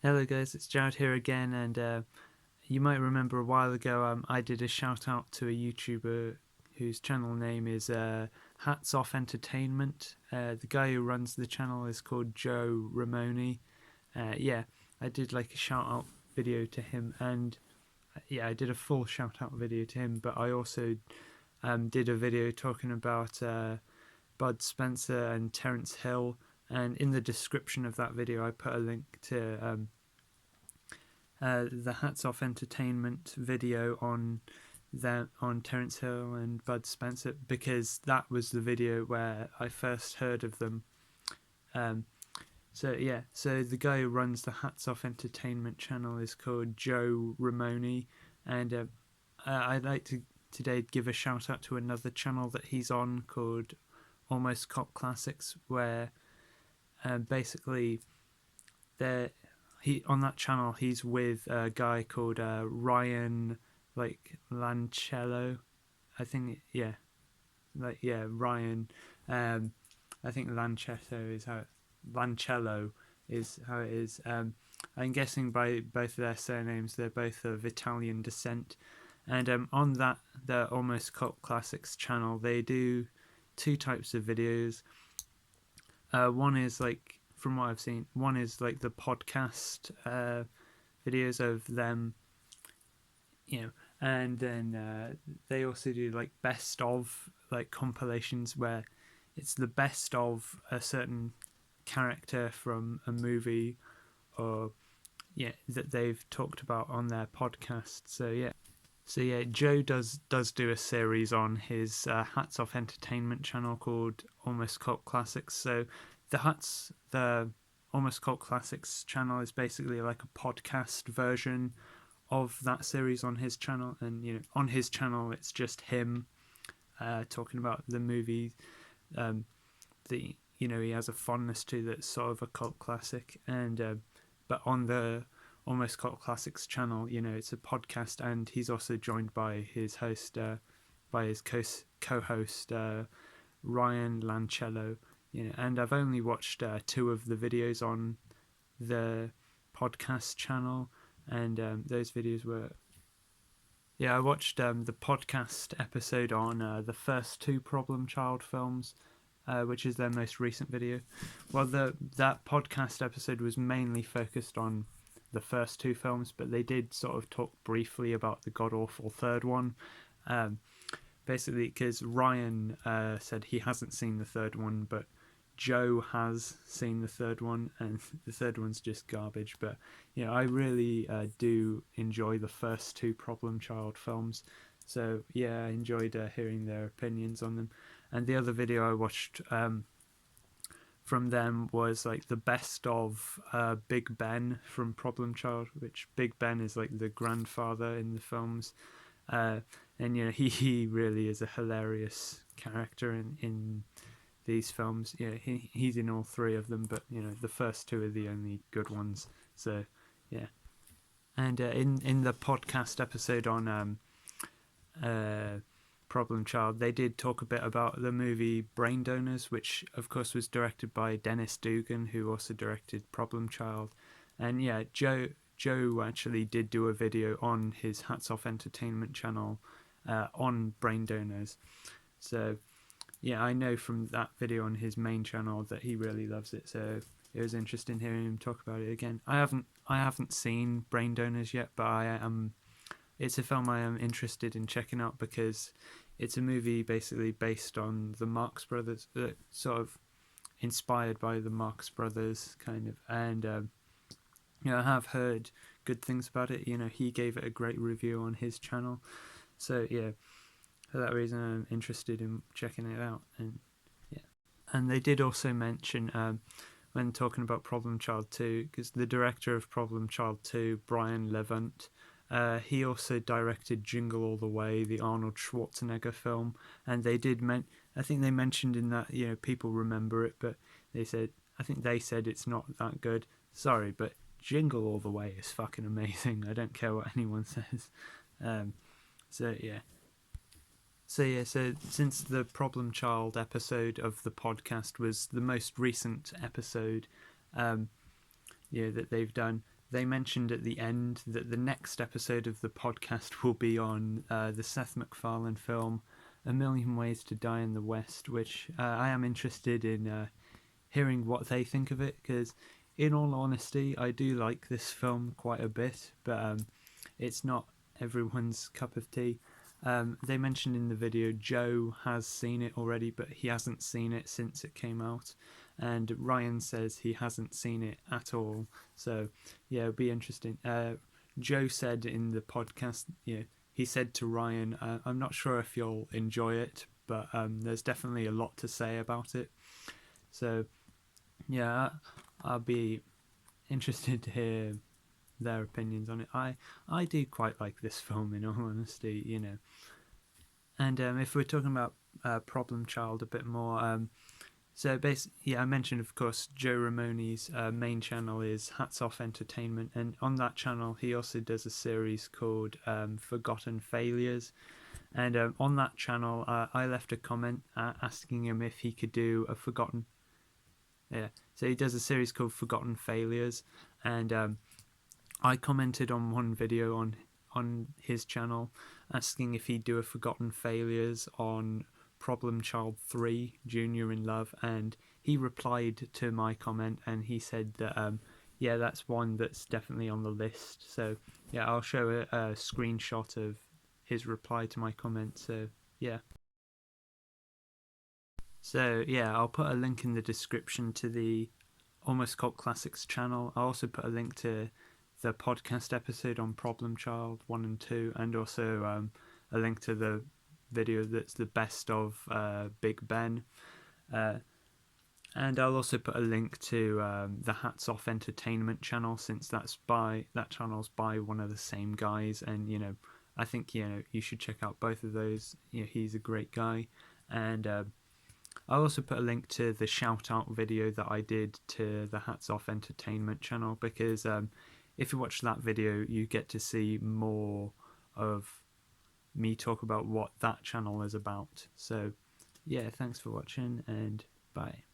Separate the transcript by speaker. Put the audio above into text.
Speaker 1: Hello guys, it's Jared here again, and you might remember a while ago I did a shout out to a YouTuber whose channel name is Hats Off Entertainment. The guy who runs the channel is called Joe Ramoni. Yeah, I did like a shout out video to him, and I did a full shout out video to him, but I also did a video talking about Bud Spencer and Terence Hill. And in the description of that video, I put a link to the Hats Off Entertainment video on Terence Hill and Bud Spencer, because that was the video where I first heard of them. So the guy who runs the Hats Off Entertainment channel is called Joe Ramoni, and I'd like to today give a shout out to another channel that he's on called Almost Cop Classics, where basically he on that channel he's with a guy called Ryan Lancello. I think Ryan. I think Lancello is how it is. I'm guessing by both of their surnames they're both of Italian descent. And on the Almost Cult Classics channel, they do two types of videos. One is from what I've seen, one is like the podcast videos of them, and then they also do like best of compilations where it's the best of a certain character from a movie or that they've talked about on their podcast. So Joe does do a series on his Hats Off Entertainment channel called Almost Cult Classics. So the Almost Cult Classics channel is basically like a podcast version of that series on his channel, and on his channel it's just him talking about the movie that he has a fondness to, that's sort of a cult classic. And but on the Almost Cult Classics channel, it's a podcast, and he's also joined by his host, by his co-host Ryan Lancello. And I've only watched two of the videos on the podcast channel, and those videos were. Yeah, I watched the podcast episode on the first two Problem Child films, which is their most recent video. Well, that podcast episode was mainly focused on the first two films, but they did sort of talk briefly about the god-awful third one. Basically, because Ryan said he hasn't seen the third one, but Joe has seen the third one, and the third one's just garbage. But I really do enjoy the first two Problem Child films, so I enjoyed hearing their opinions on them. And the other video I watched from them was like the best of Big Ben from Problem Child, which Big Ben is like the grandfather in the films, and he really is a hilarious character in these films. He's in all three of them, but the first two are the only good ones. So and in the podcast episode on Problem Child, they did talk a bit about the movie Brain Donors, which of course was directed by Dennis Dugan, who also directed Problem Child. And Joe actually did do a video on his Hats Off Entertainment channel on Brain Donors. So I know from that video on his main channel that he really loves it. So it was interesting hearing him talk about it again. I haven't seen Brain Donors yet, but it's a film I am interested in checking out, because it's a movie basically based on the Marx Brothers, sort of inspired by the Marx Brothers, kind of. And I have heard good things about it. He gave it a great review on his channel. So for that reason, I'm interested in checking it out. And they did also mention when talking about Problem Child 2, because the director of Problem Child 2, Brian Levant, he also directed Jingle All the Way, the Arnold Schwarzenegger film, and they did I think they mentioned in that people remember it, but they said it's not that good. Sorry, but Jingle All the Way is fucking amazing. I don't care what anyone says. So since the Problem Child episode of the podcast was the most recent episode that they've done, they mentioned at the end that the next episode of the podcast will be on the Seth MacFarlane film A Million Ways to Die in the West, which I am interested in hearing what they think of it, because in all honesty I do like this film quite a bit, but it's not everyone's cup of tea. They mentioned in the video Joe has seen it already, but he hasn't seen it since it came out, and Ryan says he hasn't seen it at all. So yeah, it'll be interesting. Joe said in the podcast, he said to Ryan, I'm not sure if you'll enjoy it, but there's definitely a lot to say about it. So yeah, I'll be interested to hear their opinions on it. I do quite like this film, in all honesty. And if we're talking about Problem Child a bit more, so basically, I mentioned, of course, Joe Ramoni's main channel is Hats Off Entertainment, and on that channel he also does a series called Forgotten Failures. And on that channel, I left a comment asking him if he could do a forgotten. Yeah, so he does a series called Forgotten Failures, and I commented on one video on his channel asking if he'd do a Forgotten Failures on Problem Child 3 Junior in Love, and he replied to my comment and he said that yeah, that's one that's definitely on the list. So yeah, I'll show a screenshot of his reply to my comment. So yeah. So yeah, I'll put a link in the description to the Almost Cult Classics channel. I'll also put a link to the podcast episode on Problem Child 1 and 2, and also a link to the video that's the best of Big Ben. And I'll also put a link to the Hats Off Entertainment channel, since that channel's by one of the same guys, and I think you should check out both of those. He's a great guy. And I'll also put a link to the Shoutout video that I did to the Hats Off Entertainment channel, because if you watch that video, you get to see more of me talk about what that channel is about. So yeah, thanks for watching, and bye.